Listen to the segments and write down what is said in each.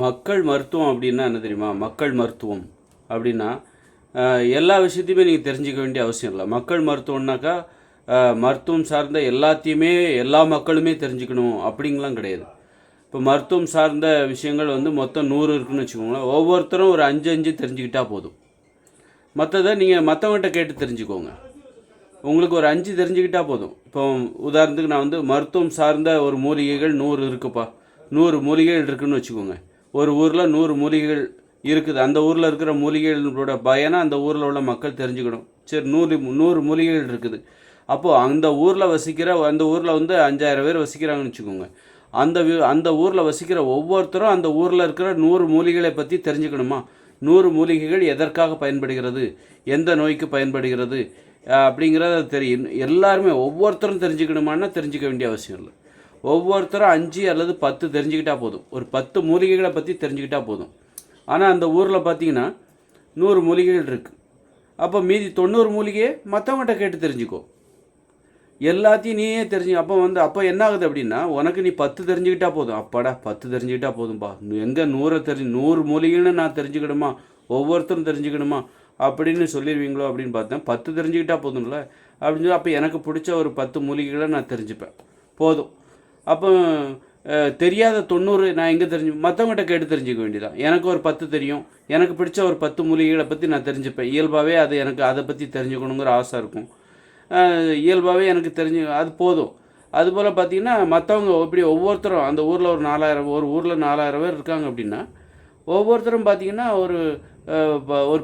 மக்கள் மருத்துவம் அப்படின்னா என்ன தெரியுமா? மக்கள் மருத்துவம் அப்படின்னா எல்லா விஷயத்தையுமே நீங்கள் தெரிஞ்சிக்க வேண்டிய அவசியம் இல்லை. மக்கள் மருத்துவம்னாக்கா மருத்துவம் சார்ந்த எல்லாத்தையுமே எல்லா மக்களுமே தெரிஞ்சுக்கணும் அப்படிங்கலாம் கிடையாது. இப்போ மருத்துவம் சார்ந்த விஷயங்கள் மொத்தம் 100 இருக்குதுன்னு வச்சுக்கோங்களேன். ஒவ்வொருத்தரும் ஒரு 5 தெரிஞ்சுக்கிட்டால் போதும். மற்றதை நீங்கள் மற்றவங்ககிட்ட கேட்டு தெரிஞ்சுக்கோங்க. உங்களுக்கு ஒரு 5 தெரிஞ்சுக்கிட்டால் போதும். இப்போ உதாரணத்துக்கு நான் மருத்துவம் சார்ந்த ஒரு மூலிகைகள் 100 இருக்குப்பா, 100 மூலிகைகள் இருக்குதுன்னு வச்சுக்கோங்க. ஒரு ஊரில் 100 மூலிகைகள் இருக்குது. அந்த ஊரில் இருக்கிற மூலிகைகளோட பயனை அந்த ஊரில் உள்ள மக்கள் தெரிஞ்சுக்கணும். சரி, 100 மூலிகைகள் இருக்குது. அப்போது அந்த ஊரில் வசிக்கிற அந்த ஊரில் 5000 பேர் வசிக்கிறாங்கன்னு வச்சுக்கோங்க. அந்த ஊரில் வசிக்கிற ஒவ்வொருத்தரும் அந்த ஊரில் இருக்கிற 100 மூலிகைகளை பற்றி தெரிஞ்சுக்கணுமா? 100 மூலிகைகள் எதற்காக பயன்படுகிறது, எந்த நோய்க்கு பயன்படுகிறது அப்படிங்கிறத தெரியும். எல்லாருமே ஒவ்வொருத்தரும் தெரிஞ்சுக்கணுமான்னா தெரிஞ்சிக்க வேண்டிய அவசியம் இல்லை. ஒவ்வொருத்தரும் 5 அல்லது 10 தெரிஞ்சுக்கிட்டால் போதும். ஒரு 10 மூலிகைகளை பற்றி தெரிஞ்சுக்கிட்டால் போதும். ஆனால் அந்த ஊரில் பார்த்தீங்கன்னா 100 மூலிகைகள் இருக்குது. அப்போ மீதி 90 மூலிகையை மற்றவங்ககிட்ட கேட்டு தெரிஞ்சுக்கோ. எல்லாத்தையும் நீயே அப்போ என்ன ஆகுது அப்படின்னா, உனக்கு நீ 10 தெரிஞ்சுக்கிட்டால் போதும். அப்பாடா 10 தெரிஞ்சுக்கிட்டால் போதும்பா, எங்கே 100 மூலிகைன்னு நான் தெரிஞ்சுக்கணுமா, ஒவ்வொருத்தரும் தெரிஞ்சுக்கணுமா அப்படின்னு சொல்லிடுவீங்களோ அப்படின்னு பார்த்தேன். 10 தெரிஞ்சுக்கிட்டால் போதும்ல அப்படின்னு சொல்லி அப்போ எனக்கு பிடிச்ச ஒரு 10 மூலிகைகளை நான் தெரிஞ்சுப்பேன், போதும். அப்போ தெரியாத 90 நான் எங்கே மற்றவங்ககிட்ட கேட்டு தெரிஞ்சுக்க வேண்டியதான். எனக்கு ஒரு 10 தெரியும், எனக்கு பிடிச்ச ஒரு 10 மூலிகைகளை பற்றி நான் தெரிஞ்சுப்பேன். இயல்பாகவே அது எனக்கு அதை பற்றி தெரிஞ்சுக்கணுங்கிற ஆசை இருக்கும். இயல்பாகவே எனக்கு அது போதும். அதுபோல் பார்த்திங்கன்னா மற்றவங்க இப்படி ஒவ்வொருத்தரும் அந்த ஊரில் ஒரு 4000, ஒரு ஊரில் 4000 பேர் இருக்காங்க அப்படின்னா ஒவ்வொருத்தரும் பார்த்திங்கன்னா ஒரு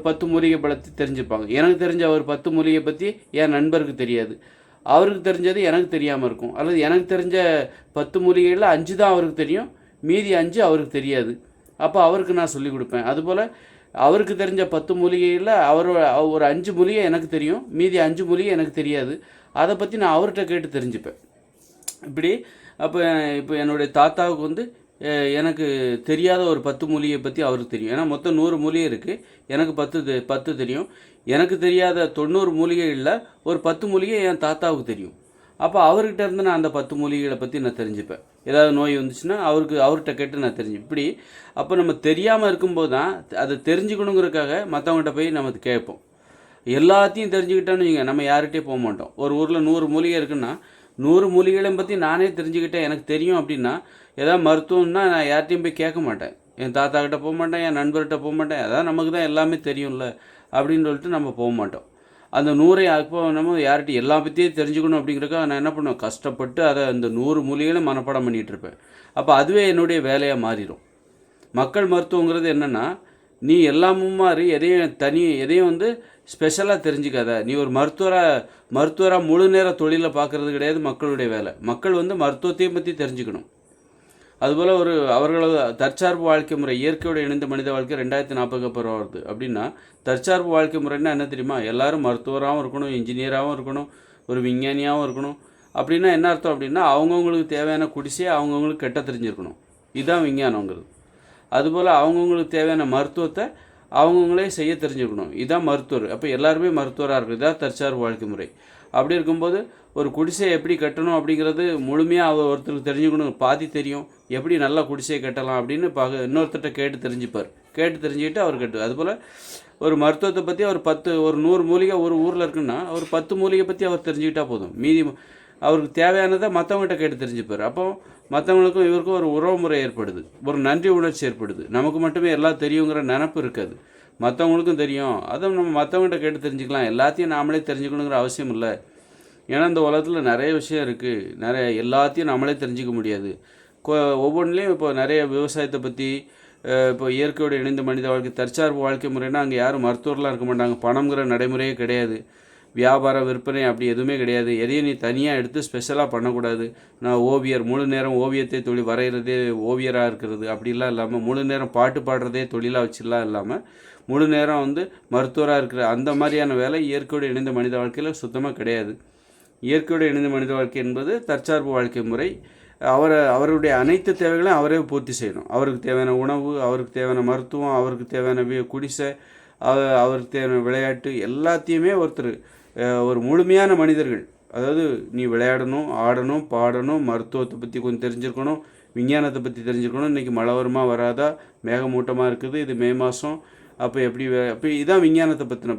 10 மூலிகை பழத்தை தெரிஞ்சுப்பாங்க. எனக்கு தெரிஞ்ச ஒரு 10 மூலிகை பற்றி என் நண்பருக்கு தெரியாது, அவருக்கு தெரிஞ்சது எனக்கு தெரியாமல் இருக்கும். அல்லது எனக்கு தெரிஞ்ச 10 மூலிகைகளில் 5 தான் அவருக்கு தெரியும், மீதி 5 அவருக்கு தெரியாது. அப்போ அவருக்கு நான் சொல்லிக் கொடுப்பேன். அதுபோல் அவருக்கு தெரிஞ்ச 10 மூலிகையில் ஒரு 5 மூலிகை எனக்கு தெரியும், மீதி 5 மூலிகை எனக்கு தெரியாது. அதை பற்றி நான் அவர்கிட்ட கேட்டு தெரிஞ்சுப்பேன். இப்படி இப்போ என்னுடைய தாத்தாவுக்கு எனக்கு தெரியாத ஒரு 10 மூலிகை பற்றி அவருக்கு தெரியும். ஏன்னா மொத்தம் 100 மூலிகை இருக்குது, எனக்கு 10 தெரியும். எனக்கு தெரியாத 90 மூலிகைகளில் ஒரு 10 மூலிகை என் தாத்தாவுக்கு தெரியும். அப்போ அவர்கிட்ட இருந்து நான் அந்த 10 மூலிகைகளை பற்றி நான் தெரிஞ்சுப்பேன். ஏதாவது நோய் வந்துச்சுன்னா அவர்கிட்ட கேட்டு நான் அப்படி அப்போ நம்ம தெரியாமல் இருக்கும்போது தான் அதை தெரிஞ்சுக்கணுங்கிறதுக்காக மற்றவங்ககிட்ட போய் நம்ம கேட்போம். எல்லாத்தையும் தெரிஞ்சுக்கிட்டோன்னு வைங்க, நம்ம யார்கிட்டையும் போக மாட்டோம். ஒரு ஊரில் 100 மூலிகை இருக்குன்னா 100 மூலிகைகளையும் பற்றி நானே தெரிஞ்சுக்கிட்டேன், எனக்கு தெரியும் அப்படின்னா ஏதாவது மருத்துவம்னா நான் யார்கிட்டையும் போய் கேட்க மாட்டேன். என் தாத்தாக்கிட்ட போக மாட்டேன், என் நண்பர்கிட்ட போக மாட்டேன். அதான் நமக்கு தான் எல்லாமே தெரியும்ல அப்படின்னு சொல்லிட்டு நம்ம போக மாட்டோம். அந்த 100 அப்போ நம்ம யார்கிட்ட எல்லா பற்றியும் தெரிஞ்சுக்கணும் அப்படிங்கிறக்காக நான் என்ன பண்ணுவேன், கஷ்டப்பட்டு அதை அந்த 100 மூலிகைகளும் மனப்பாடம் பண்ணிகிட்டு இருப்பேன். அப்போ அதுவே என்னுடைய வேலையாக மாறிடும். மக்கள் மருத்துவங்கிறது என்னென்னா, நீ எல்லாமும் மாறி எதையும் ஸ்பெஷலாக தெரிஞ்சுக்காத. நீ ஒரு மருத்துவராக முழு நேர தொழிலை பார்க்குறது கிடையாது மக்களுடைய வேலை. மக்கள் மருத்துவத்தையும் பற்றி தெரிஞ்சுக்கணும். அதுபோல் அவர்களது தற்சார்பு வாழ்க்கை முறை, இயற்கையோடு இணைந்த மனித வாழ்க்கை 2040 அப்புறம் வருது அப்படின்னா, தற்சார்பு வாழ்க்கை முறைன்னா என்ன தெரியுமா? எல்லோரும் மருத்துவராகவும் இருக்கணும், இன்ஜினியராகவும் இருக்கணும், ஒரு விஞ்ஞானியாகவும் இருக்கணும். அப்படின்னா என்ன அர்த்தம் அப்படின்னா, அவங்கவுங்களுக்கு தேவையான குடிசையை அவங்கவுங்களுக்கு கெட்ட தெரிஞ்சிருக்கணும். இதுதான் விஞ்ஞானங்கிறது. அதுபோல் அவங்கவுங்களுக்கு தேவையான மருத்துவத்தை அவங்கவுங்களே செய்ய தெரிஞ்சுக்கணும். இதுதான் மருத்துவர். அப்போ எல்லாருமே மருத்துவராக இருக்குது. இதுதான் தற்சார்பு வாழ்க்கை முறை. அப்படி இருக்கும்போது ஒரு குடிசையை எப்படி கட்டணும் அப்படிங்கிறது முழுமையாக ஒருத்தருக்கு தெரிஞ்சுக்கணும். பாதி தெரியும், எப்படி நல்லா குடிசையை கட்டலாம் அப்படின்னு இன்னொருத்தர்கிட்ட கேட்டு தெரிஞ்சுக்கிட்டு அவர் கட்டு. அதுபோல் ஒரு மருத்துவத்தை பற்றி ஒரு 100 மூலிகை ஒரு ஊரில் இருக்குன்னா ஒரு 10 மூலிகை பற்றி அவர் தெரிஞ்சுக்கிட்டால் போதும். மீதி அவருக்கு தேவையானதை மற்றவங்ககிட்ட கேட்டு தெரிஞ்சுப்பார். அப்போ மற்றவங்களுக்கும் இவருக்கும் ஒரு உறவு முறை ஏற்படுது, ஒரு நன்றி உணர்ச்சி ஏற்படுது. நமக்கு மட்டுமே எல்லாம் தெரியுங்கிற நினப்பு இருக்காது, மற்றவங்களுக்கும் தெரியும். அதை நம்ம மற்றவங்ககிட்ட கேட்டு தெரிஞ்சுக்கலாம். எல்லாத்தையும் நாமளே தெரிஞ்சுக்கணுங்கிற அவசியம் இல்லை. ஏன்னா இந்த உலகத்தில் நிறைய விஷயம் இருக்குது, எல்லாத்தையும் நம்மளே தெரிஞ்சிக்க முடியாது. ஒவ்வொன்றிலையும் இப்போ நிறைய விவசாயத்தை பற்றி, இப்போ இயற்கையோடு இணைந்த மனித வாழ்க்கை, தற்சார்பு வாழ்க்கை முறைனா அங்கே யாரும் மருத்துவர்களாக இருக்க மாட்டாங்க. பணம்ங்கிற நடைமுறையே கிடையாது, வியாபாரம் விற்பனை அப்படி எதுவுமே கிடையாது. எதையும் நீ தனியாக எடுத்து ஸ்பெஷலாக பண்ணக்கூடாது. நான் ஓவியர், முழு நேரம் ஓவியத்தை தொழில் வரைகிறதே ஓவியராக இருக்கிறது அப்படிலாம் இல்லாமல், முழு நேரம் பாட்டு பாடுறதே தொழிலாக வச்சுலாம் இல்லாமல், முழு நேரம் மருத்துவராக இருக்கிற அந்த மாதிரியான வேலை இயற்கையோடு இணைந்த மனித வாழ்க்கையில் சுத்தமாக கிடையாது. இயற்கையோடு இணைந்த மனித வாழ்க்கை என்பது தற்சார்பு வாழ்க்கை முறை. அவருடைய அனைத்து தேவைகளையும் அவரே பூர்த்தி செய்யணும். அவருக்கு தேவையான உணவு, அவருக்கு தேவையான மருத்துவம், அவருக்கு தேவையான குடிசை, அவருக்கு தேவையான விளையாட்டு, எல்லாத்தையுமே ஒரு முழுமையான மனிதர்கள். அதாவது நீ விளையாடணும், ஆடணும், பாடணும், மருத்துவத்தை பற்றி கொஞ்சம் தெரிஞ்சிருக்கணும், விஞ்ஞானத்தை பற்றி தெரிஞ்சுக்கணும். இன்றைக்கி மழை வருமா வராதா, மேகமூட்டமாக இருக்குது, இது மே மாதம், அப்போ எப்படி அப்போ இதான் விஞ்ஞானத்தை பற்றின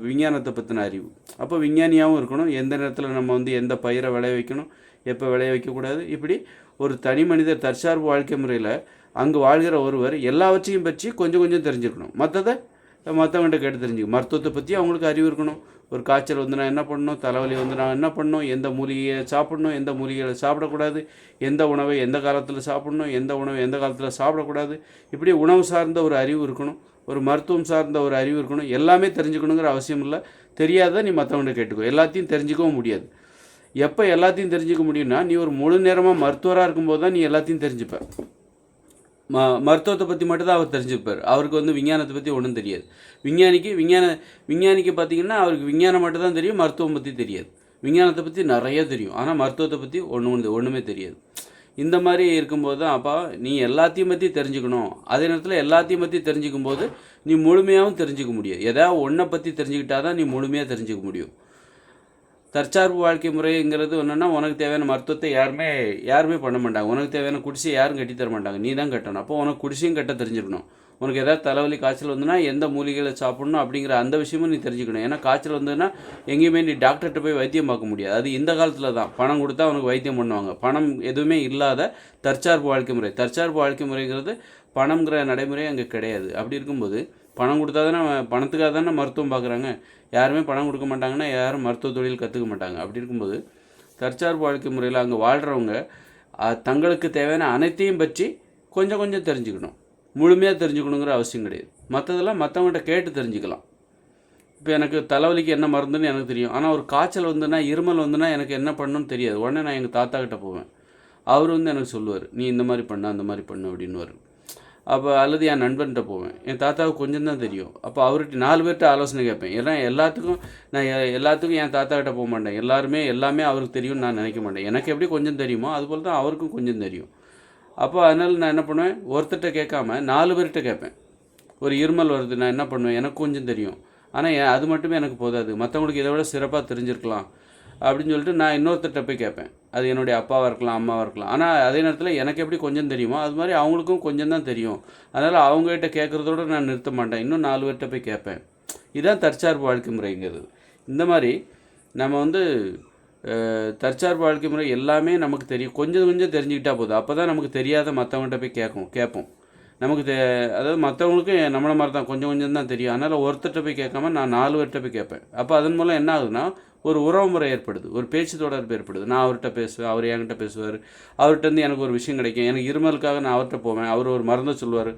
விஞ்ஞானத்தை பற்றின அறிவு. அப்போ விஞ்ஞானியாகவும் இருக்கணும். எந்த நேரத்தில் நம்ம வந்து எந்த பயிரை விளைய வைக்கணும், எப்போ விளைய வைக்கக்கூடாது, இப்படி ஒரு தனி மனிதர் தற்சார்பு வாழ்க்கை முறையில் அங்கே வாழ்கிற ஒருவர் எல்லாவற்றையும் பற்றி கொஞ்சம் கொஞ்சம் தெரிஞ்சுக்கணும். மற்றவங்கள்ட்ட கேட்டு தெரிஞ்சுக்கணும். மருத்துவத்தை பற்றி அவங்களுக்கு அறிவு இருக்கணும். ஒரு காய்ச்சல் வந்து நான் என்ன பண்ணணும், தலைவலி வந்து நான் என்ன பண்ணணும், எந்த மூலிகையை சாப்பிடணும், எந்த மூலிகைகளை சாப்பிடக்கூடாது, எந்த உணவை எந்த காலத்தில் சாப்பிடணும், எந்த உணவை எந்த காலத்தில் சாப்பிடக்கூடாது, இப்படி உணவு சார்ந்த ஒரு அறிவு இருக்கணும். ஒரு மருத்துவம் சார்ந்த ஒரு அறிவு இருக்கணும். எல்லாமே தெரிஞ்சுக்கணுங்கிற அவசியம் இல்லை. தெரியாத நீ மற்றவங்கள்ட்ட கேட்டுக்கோ. எல்லாத்தையும் தெரிஞ்சுக்கவும் முடியாது. எப்போ எல்லாத்தையும் தெரிஞ்சுக்க முடியும்னா, நீ ஒரு முழு நேரமாக மருத்துவராக இருக்கும்போது தான் நீ எல்லாத்தையும் தெரிஞ்சுப்ப. மருத்துவத்தை பற்றி மட்டும்தான் அவர் தெரிஞ்சுப்பார். அவருக்கு வந்து விஞ்ஞானத்தை பற்றி ஒன்றும் தெரியாது. விஞ்ஞானிக்கு பார்த்திங்கன்னா அவருக்கு விஞ்ஞானம் மட்டும் தான் தெரியும், மருத்துவம் பற்றி தெரியாது. விஞ்ஞானத்தை பற்றி நிறைய தெரியும், ஆனால் மருத்துவத்தை பற்றி ஒன்றுமே தெரியாது. இந்த மாதிரி இருக்கும்போது தான் அப்போ நீ எல்லாத்தையும் பற்றி தெரிஞ்சுக்கணும். அதே நேரத்தில் எல்லாத்தையும் பற்றி தெரிஞ்சுக்கும் போது நீ முழுமையாகவும் தெரிஞ்சுக்க முடியும். எதாவது ஒன்றை பற்றி தெரிஞ்சுக்கிட்டால் தான் நீ முழுமையாக தெரிஞ்சுக்க முடியும். தற்சார்பு வாழ்க்கை முறைங்கிறது என்னென்னா, உனக்கு தேவையான மருத்துவத்தை யாருமே பண்ண மாட்டாங்க. உனக்கு தேவையான குடிசை யாரும் கட்டித்தர மாட்டாங்க, நீ தான் கட்டணும். அப்போ உனக்கு குடிசையும் கட்ட தெரிஞ்சுக்கணும். உனக்கு எதாவது தலைவலி காய்ச்சல் வந்துன்னா எந்த மூலிகைகளை சாப்பிடணும் அப்படிங்கிற அந்த விஷயமும் நீ தெரிஞ்சுக்கணும். ஏன்னா காய்ச்சல் வந்ததுன்னா எங்கேயுமே நீ டாக்டர்கிட்ட போய் வைத்தியம் பார்க்க முடியாது. அது இந்த காலத்தில் தான் பணம் கொடுத்தா உனக்கு வைத்தியம் பண்ணுவாங்க. பணம் எதுவுமே இல்லாத தற்சார்பு வாழ்க்கை முறை. தற்சார்பு வாழ்க்கை முறைங்கிறது பணம்ங்கிற நடைமுறை அங்கே கிடையாது. அப்படி இருக்கும்போது பணம் கொடுத்தா தானே, பணத்துக்காக தானே மருத்துவம் பார்க்குறாங்க. யாருமே பணம் கொடுக்க மாட்டாங்கன்னா யாரும் மருத்துவ தொழில் கற்றுக்க மாட்டாங்க. அப்படி இருக்கும்போது தற்சார்பு வாழ்க்கை முறையில் அங்கே வாழ்கிறவங்க தங்களுக்கு தேவையான அனைத்தையும் பற்றி கொஞ்சம் கொஞ்சம் தெரிஞ்சுக்கணும். முழுமையாக தெரிஞ்சுக்கணுங்கிற அவசியம் கிடையாது. மற்றதெல்லாம் மற்றவங்கள்ட்ட கேட்டு தெரிஞ்சுக்கலாம். இப்போ எனக்கு தலைவலிக்கு என்ன மருந்துன்னு எனக்கு தெரியும், ஆனால் ஒரு காய்ச்சல் வந்துன்னா, இருமல் வந்துன்னா எனக்கு என்ன பண்ணணும்னு தெரியாது. உடனே நான் எங்கள் தாத்தா கிட்டே போவேன். அவர் வந்து எனக்கு சொல்லுவார், நீ இந்த மாதிரி பண்ண அந்த மாதிரி பண்ணு அப்படின்னுவார். அப்போ அல்லது என் நண்பன்கிட்ட போவேன். என் தாத்தாவுக்கு கொஞ்சம் தான் தெரியும். அப்போ அவர்கிட்ட 4 பேர்கிட்ட ஆலோசனை கேட்பேன். ஏன்னா எல்லாத்துக்கும் என் தாத்தா கிட்டே போக மாட்டேன். எல்லாமே அவருக்கு தெரியும்னு நான் நினைக்க மாட்டேன். எனக்கு எப்படி கொஞ்சம் தெரியுமோ அதுபோல் தான் அவருக்கும் கொஞ்சம் தெரியும். அப்போ அதனால் நான் என்ன பண்ணுவேன், ஒருத்தர்கிட்ட கேட்காம 4 பேர்கிட்ட கேட்பேன். ஒரு இருமல் வருது, நான் என்ன பண்ணுவேன், எனக்கு கொஞ்சம் தெரியும், ஆனால் அது மட்டுமே எனக்கு போதாது, மற்றவங்களுக்கு இதை விட சிறப்பாக தெரிஞ்சிருக்கலாம் அப்படின்னு சொல்லிட்டு நான் இன்னொருத்தர்கிட்ட போய் கேட்பேன். அது என்னுடைய அப்பாவாக இருக்கலாம், அம்மாவாக இருக்கலாம். ஆனால் அதே நேரத்தில் எனக்கு எப்படி கொஞ்சம் தெரியுமோ அது மாதிரி அவங்களுக்கும் கொஞ்சம் தான் தெரியும். அதனால் அவங்ககிட்ட கேட்குறதோடு நான் நிறுத்த மாட்டேன், இன்னும் 4 பேர்கிட்ட போய் கேட்பேன். இதுதான் தற்சார்பு வாழ்க்கை முறைங்கிறது. இந்த மாதிரி நம்ம வந்து தற்சார்பு வாழ்க்கை முறை எல்லாமே நமக்கு தெரியும். கொஞ்சம் கொஞ்சம் தெரிஞ்சுக்கிட்டால் போதும். அப்போ தான் நமக்கு தெரியாத மற்றவங்கள்ட்ட போய் கேட்போம். நமக்கு அதாவது மற்றவங்களுக்கு நம்மளை மாதிரி தான் கொஞ்சம் கொஞ்சம் தான் தெரியும். அதனால் ஒருத்தர்கிட்ட போய் கேட்காம நான் 4 பேர்கிட்ட போய் கேட்பேன். அப்போ அதன் மூலம் என்ன ஆகுதுன்னா, ஒரு உறவு முறை ஏற்படுது, ஒரு பேச்சு தொடர்பு ஏற்படுது. நான் அவர்கிட்ட பேசுவேன், அவர் என்கிட்ட பேசுவார். அவர்கிட்டருந்து எனக்கு ஒரு விஷயம் கிடைக்கும். எனக்கு இருமலுக்காக நான் அவர்கிட்ட போவேன், அவர் ஒரு மருந்தை சொல்லுவார்,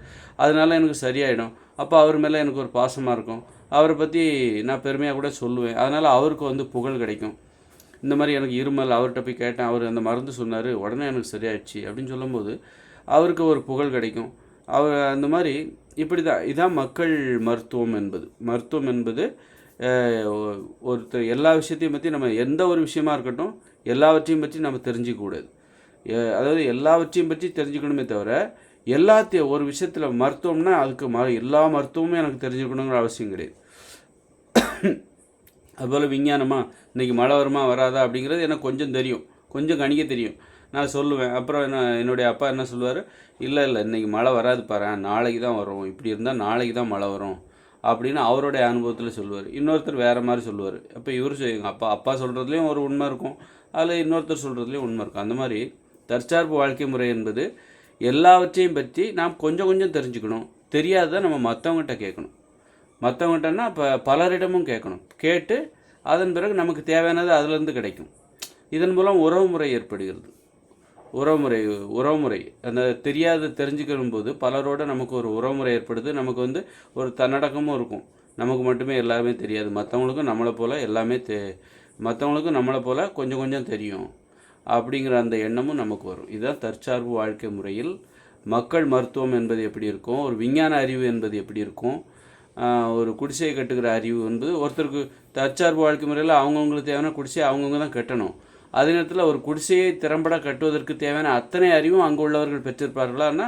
அதனால எனக்கு சரியாயிடும். அப்போ அவர் மேலே எனக்கு ஒரு பாசமாக இருக்கும். அவரை பற்றி நான் பெருமையாக கூட சொல்லுவேன். அதனால் அவருக்கு வந்து புகழ் கிடைக்கும். இந்த மாதிரி எனக்கு இருமல், அவர்கிட்ட போய் கேட்டேன், அவர் அந்த மருந்து சொன்னார், உடனே எனக்கு சரியாயிடுச்சு அப்படின்னு சொல்லும்போது அவருக்கு ஒரு புகழ் கிடைக்கும். அவர் அந்த மாதிரி இப்படி தான். இதுதான் மக்கள் மருத்துவம் என்பது. ஒருத்தர் எல்லா விஷயத்தையும் பற்றி நம்ம எந்த ஒரு விஷயமா இருக்கட்டும் எல்லாவற்றையும் பற்றி நம்ம தெரிஞ்சிக்கக்கூடாது. அதாவது எல்லாவற்றையும் பற்றி தெரிஞ்சுக்கணுமே தவிர எல்லாத்தையும் ஒரு விஷயத்தில் மருத்துவம்னா அதுக்கு எல்லா மருத்துவமும் எனக்கு தெரிஞ்சுக்கணுங்கிற அவசியம் கிடையாது. அதுபோல் விஞ்ஞானமாக இன்றைக்கி மழை வருமா வராதா அப்படிங்கிறது எனக்கு கொஞ்சம் தெரியும், கொஞ்சம் கணிக்க தெரியும், நான் சொல்லுவேன். அப்புறம் என்னுடைய அப்பா என்ன சொல்லுவார், இல்லை இன்றைக்கி மழை வராது பாரு, நாளைக்கு தான் வரும், இப்படி இருந்தால் நாளைக்கு தான் மழை வரும் அப்படின்னு அவருடைய அனுபவத்தில் சொல்லுவார். இன்னொருத்தர் வேறு மாதிரி சொல்லுவார். அப்போ இவர் எங்கள் அப்பா சொல்கிறதுலேயும் ஒரு உண்மை இருக்கும், அதில் இன்னொருத்தர் சொல்கிறதுலேயும் உண்மை இருக்கும். அந்த மாதிரி தற்சார்பு வாழ்க்கை முறை என்பது எல்லாவற்றையும் பற்றி நாம் கொஞ்சம் கொஞ்சம் தெரிஞ்சுக்கணும். தெரியாததை நம்ம மற்றவங்ககிட்ட கேட்கணும். மற்றவங்ககிட்டன்னா இப்போ பலரிடமும் கேட்கணும். கேட்டு அதன் பிறகு நமக்கு தேவையானது அதிலேருந்து கிடைக்கும். இதன் மூலம் உறவுமுறை ஏற்படுகிறது. உறவுமுறை அந்த தெரிஞ்சுக்கணும் போது பலரோட நமக்கு ஒரு உறவுமுறை ஏற்படுது. நமக்கு வந்து ஒரு தன்னடக்கமும் இருக்கும். நமக்கு மட்டுமே எல்லாமே தெரியாது, மற்றவங்களுக்கும் நம்மளை போல் கொஞ்சம் கொஞ்சம் தெரியும் அப்படிங்கிற அந்த எண்ணமும் நமக்கு வரும். இதுதான் தற்சார்பு வாழ்க்கை முறையில் மக்கள் மருத்துவம் என்பது எப்படி இருக்கும், ஒரு விஞ்ஞான அறிவு என்பது எப்படி இருக்கும், ஒரு குடிசையை கட்டுகிற அறிவு என்பது. ஒருத்தருக்கு தற்சார்பு வாழ்க்கை முறையில் அவங்கவுங்களுக்கு தேவையான குடிசையை அவங்கவுங்க தான் கட்டணும். அதே நேரத்தில் ஒரு குடிசையை திறம்பட கட்டுவதற்கு தேவையான அத்தனை அறிவும் அங்கே உள்ளவர்கள் பெற்றிருப்பார்களான்னா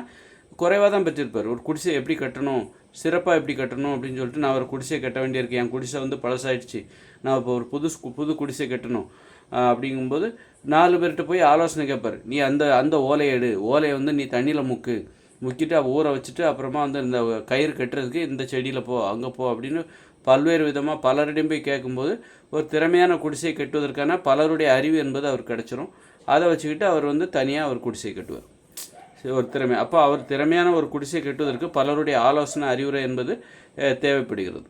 குறைவாக தான் பெற்றிருப்பார். ஒரு குடிசை எப்படி கட்டணும், சிறப்பாக எப்படி கட்டணும் அப்படின்னு சொல்லிட்டு நான் ஒரு குடிசையை கட்ட வேண்டியிருக்கு, என் குடிசை வந்து பழசாயிடுச்சு, நான் இப்போ ஒரு புது குடிசை கட்டணும் அப்படிங்கும்போது 4 பேர்கிட்ட போய் ஆலோசனை கேட்பார். நீ அந்த அந்த ஓலையை எடு, ஓலையை வந்து நீ தண்ணியில் முக்கிட்டு ஊற வச்சுட்டு அப்புறமா வந்து இந்த கயிறு கட்டுறதுக்கு இந்த செடியில் போ, அங்கே போ அப்படின்னு பல்வேறு விதமாக பலரிடையும் போய் கேட்கும்போது ஒரு திறமையான குடிசை கட்டுவதற்கான பலருடைய அறிவு என்பது அவர் கிடச்சிரும். அதை வச்சுக்கிட்டு அவர் வந்து தனியாக அவர் குடிசை கட்டுவார். ஒரு திறமை. அப்போ அவர் திறமையான ஒரு குடிசை கட்டுவதற்கு பலருடைய ஆலோசனை அறிவுரை என்பது தேவைப்படுகிறது.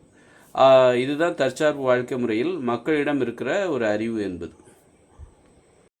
இதுதான் தற்சார்பு வாழ்க்கை முறையில் மக்களிடம் இருக்கிற ஒரு அறிவு என்பது.